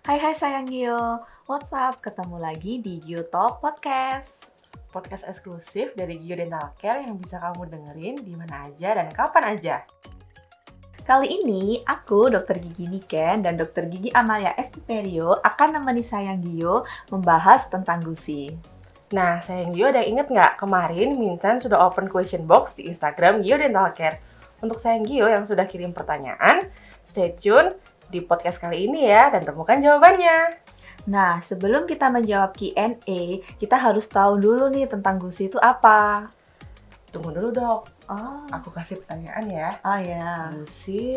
Hai hai sayang Gio, what's up? Ketemu lagi di Gio Talk Podcast. Podcast eksklusif dari Gio Dental Care yang bisa kamu dengerin di mana aja dan kapan aja. Kali ini aku, Dr. Gigi Niken dan Dr. Gigi Amalia Estiperio akan nemeni sayang Gio membahas tentang gusi. Nah, sayang Gio ada inget nggak kemarin Mincan sudah open question box di Instagram Gio Dental Care. Untuk sayang Gio yang sudah kirim pertanyaan, stay tune di podcast kali ini ya dan temukan jawabannya. Nah, sebelum kita menjawab Q&A, kita harus tahu dulu nih tentang gusi itu apa. Tunggu dulu dok, Oh, aku kasih pertanyaan ya. ya.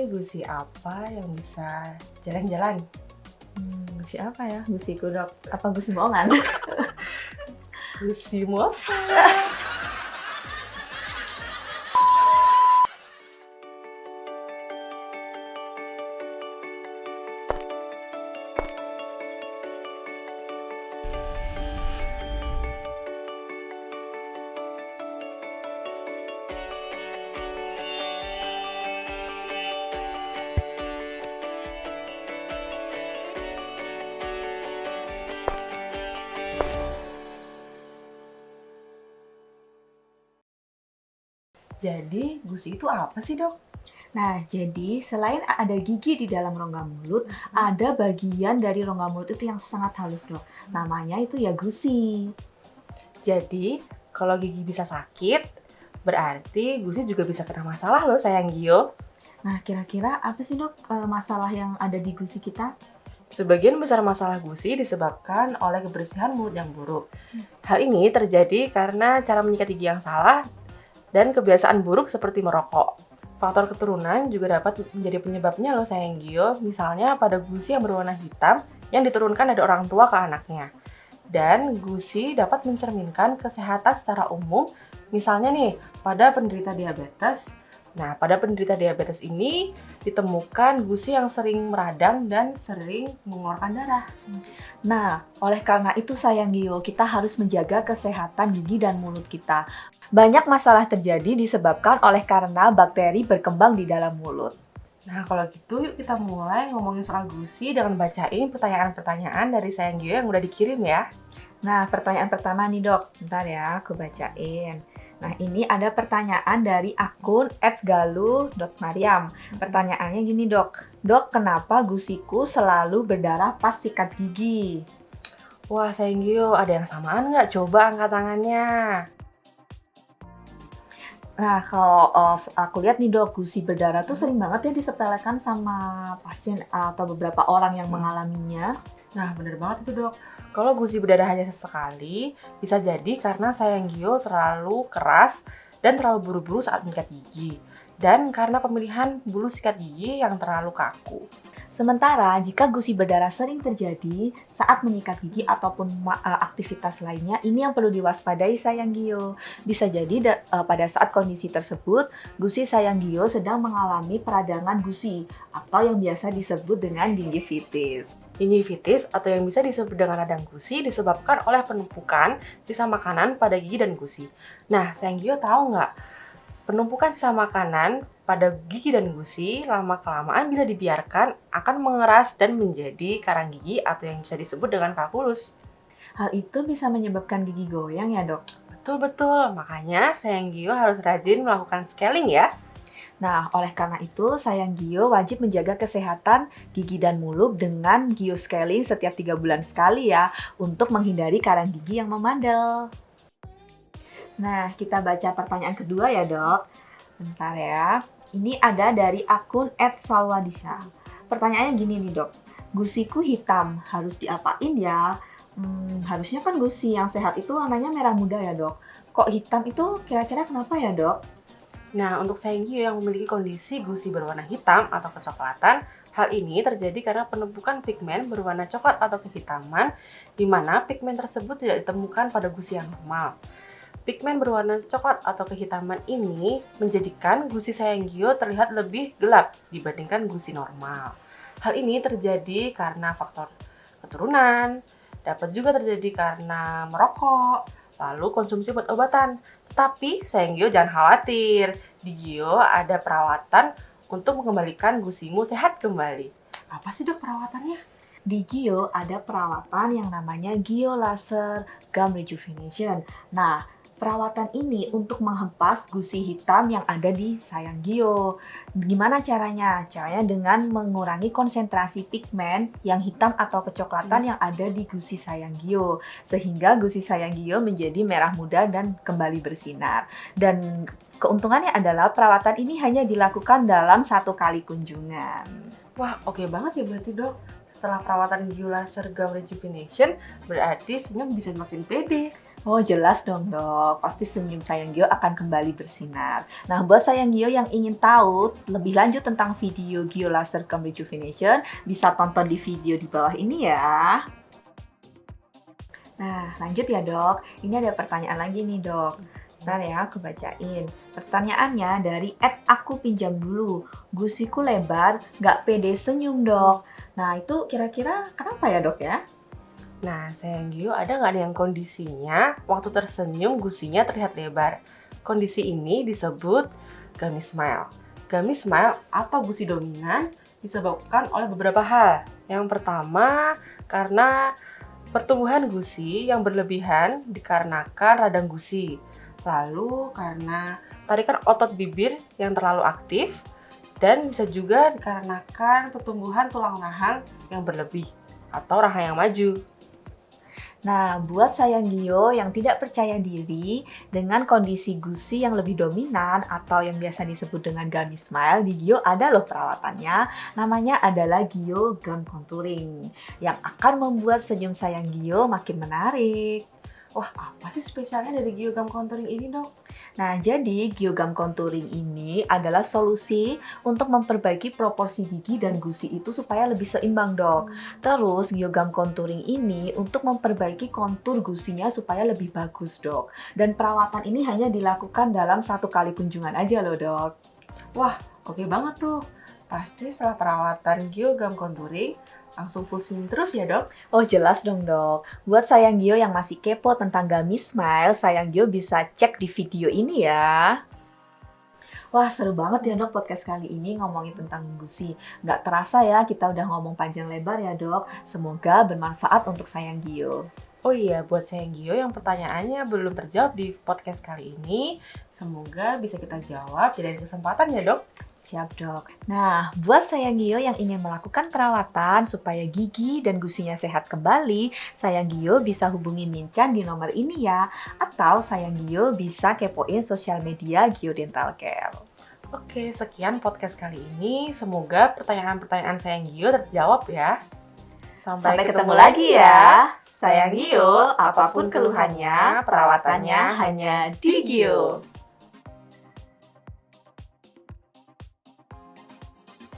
Gusi apa yang bisa jalan-jalan? Gusi apa ya? Gusi kudok. Apa gusi bohongan? Gusimu apa? Jadi, gusi itu apa sih dok? Nah, jadi selain ada gigi di dalam rongga mulut, ada bagian dari rongga mulut itu yang sangat halus, dok. Namanya itu ya gusi. Jadi, kalau gigi bisa sakit, berarti gusi juga bisa kena masalah loh sayang Gio. Nah, kira-kira apa sih, dok, masalah yang ada di gusi kita? Sebagian besar masalah gusi disebabkan oleh kebersihan mulut yang buruk. Hal ini terjadi karena cara menyikat gigi yang salah dan kebiasaan buruk seperti merokok. Faktor keturunan juga dapat menjadi penyebabnya loh sayang Gio, misalnya pada gusi yang berwarna hitam yang diturunkan dari orang tua ke anaknya. Dan gusi dapat mencerminkan kesehatan secara umum, misalnya nih pada penderita diabetes. Nah, pada penderita diabetes ini ditemukan gusi yang sering meradang dan sering mengeluarkan darah. Nah, oleh karena itu sayang Gio, kita harus menjaga kesehatan gigi dan mulut kita. Banyak masalah terjadi disebabkan oleh karena bakteri berkembang di dalam mulut. Nah, kalau gitu yuk kita mulai ngomongin soal gusi dengan bacain pertanyaan-pertanyaan dari sayang Gio yang udah dikirim ya. Nah, pertanyaan pertama nih, dok. Bentar ya, aku bacain. Nah, ini ada pertanyaan dari akun @galuh.mariam. Pertanyaannya gini, dok. Dok, kenapa gusiku selalu berdarah pas sikat gigi? Wah, sayang Gio, ada yang samaan nggak? Coba angkat tangannya. Nah, kalau aku lihat nih, dok, gusi berdarah tuh sering banget ya disepelekan sama pasien atau beberapa orang yang mengalaminya. Nah, bener banget itu dok. Kalau gusi berdarah hanya sesekali, bisa jadi karena sayang Gio terlalu keras dan terlalu buru-buru saat menyikat gigi. Dan karena pemilihan bulu sikat gigi yang terlalu kaku. Sementara, jika gusi berdarah sering terjadi saat menyikat gigi ataupun aktivitas lainnya, ini yang perlu diwaspadai sayang Gio. Bisa jadi pada saat kondisi tersebut, gusi sayang Gio sedang mengalami peradangan gusi atau yang biasa disebut dengan gingivitis. Gingivitis atau yang bisa disebut dengan radang gusi disebabkan oleh penumpukan sisa makanan pada gigi dan gusi. Nah, sayang Gio tahu nggak? Penumpukan sisa makanan pada gigi dan gusi lama-kelamaan bila dibiarkan akan mengeras dan menjadi karang gigi atau yang bisa disebut dengan kalkulus. Hal itu bisa menyebabkan gigi goyang ya, dok? Betul-betul, makanya sayang Gio harus rajin melakukan scaling ya. Nah, oleh karena itu, sayang Gio wajib menjaga kesehatan gigi dan mulut dengan Gio scaling setiap 3 bulan sekali ya, untuk menghindari karang gigi yang memandel. Nah, kita baca pertanyaan kedua ya, dok. Bentar ya. Ini ada dari akun @salwadisha. Pertanyaannya gini nih, dok. Gusiku hitam, harus diapain ya? Harusnya kan gusi yang sehat itu warnanya merah muda ya, dok. Kok hitam itu kira-kira kenapa ya, dok? Nah, untuk sayang Gio yang memiliki kondisi gusi berwarna hitam atau kecoklatan, hal ini terjadi karena penumpukan pigmen berwarna coklat atau kehitaman, di mana pigmen tersebut tidak ditemukan pada gusi yang normal. Pigmen berwarna coklat atau kehitaman ini menjadikan gusi sayang Gio terlihat lebih gelap dibandingkan gusi normal. Hal ini terjadi karena faktor keturunan, dapat juga terjadi karena merokok, lalu konsumsi obat-obatan. Tetapi sayang Gio jangan khawatir, di Gio ada perawatan untuk mengembalikan gusimu sehat kembali. Apa sih dok perawatannya? Di Gio ada perawatan yang namanya Gio Laser Gum Rejuvenation. Nah, perawatan ini untuk menghempas gusi hitam yang ada di sayang Gio. Gimana caranya? Caranya dengan mengurangi konsentrasi pigmen yang hitam atau kecoklatan yang ada di gusi sayang Gio. Sehingga gusi sayang Gio menjadi merah muda dan kembali bersinar. Dan keuntungannya adalah perawatan ini hanya dilakukan dalam 1 kali kunjungan. Wah, oke banget ya berarti dok. Setelah perawatan Gio Laser Gum Rejuvenation, berarti senyum bisa makin pede. Oh jelas dong dok, pasti senyum sayang Gio akan kembali bersinar. Nah buat sayang Gio yang ingin tahu lebih lanjut tentang video Gio Laser Gum Rejuvenation, bisa tonton di video di bawah ini ya. Nah lanjut ya dok, ini ada pertanyaan lagi nih dok. Bentar ya, aku bacain. Pertanyaannya dari @aku pinjam dulu. Gusiku lebar, nggak pede senyum dok. Nah itu kira-kira kenapa ya dok ya? Nah, sayang Gio, ada nggak yang kondisinya waktu tersenyum gusinya terlihat lebar? Kondisi ini disebut gummy smile. Gummy smile atau gusi dominan disebabkan oleh beberapa hal. Yang pertama, karena pertumbuhan gusi yang berlebihan dikarenakan radang gusi. Lalu karena tarikan otot bibir yang terlalu aktif, dan bisa juga dikarenakan pertumbuhan tulang rahang yang berlebih atau rahang yang maju. Nah, buat sayang Gio yang tidak percaya diri dengan kondisi gusi yang lebih dominan atau yang biasa disebut dengan gummy smile, di Gio ada loh perawatannya, namanya adalah Gio Gum Contouring, yang akan membuat senyum sayang Gio makin menarik. Wah, apa sih spesialnya dari Gio Gum Contouring ini dok? Nah, jadi Gio Gum Contouring ini adalah solusi untuk memperbaiki proporsi gigi dan gusi itu supaya lebih seimbang, dok. Terus, Gio Gum Contouring ini untuk memperbaiki kontur gusinya supaya lebih bagus, dok. Dan perawatan ini hanya dilakukan dalam 1 kali kunjungan aja loh, dok. Wah, oke banget tuh. Pasti setelah perawatan Gio Gum Contouring, langsung full senyum terus ya dok? Oh jelas dong dok. Buat sayang Gio yang masih kepo tentang gummy smile, sayang Gio bisa cek di video ini ya. Wah seru banget ya dok podcast kali ini ngomongin tentang gusi. Nggak terasa ya kita udah ngomong panjang lebar ya dok. Semoga bermanfaat untuk sayang Gio. Oh iya, buat sayang Gio yang pertanyaannya belum terjawab di podcast kali ini, semoga bisa kita jawab di lain kesempatan ya dok. Siap dok. Nah, buat sayang Gio yang ingin melakukan perawatan supaya gigi dan gusinya sehat kembali, sayang Gio bisa hubungi Minchan di nomor ini ya. Atau sayang Gio bisa kepoin sosial media Gio Dental Care. Oke, sekian podcast kali ini. Semoga pertanyaan-pertanyaan sayang Gio terjawab ya. Sampai ketemu lagi ya. Sayang Gio, apapun keluhannya, perawatannya hanya di Gio.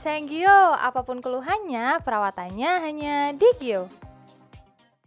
Sayang Gio, apapun keluhannya, perawatannya hanya di Gio.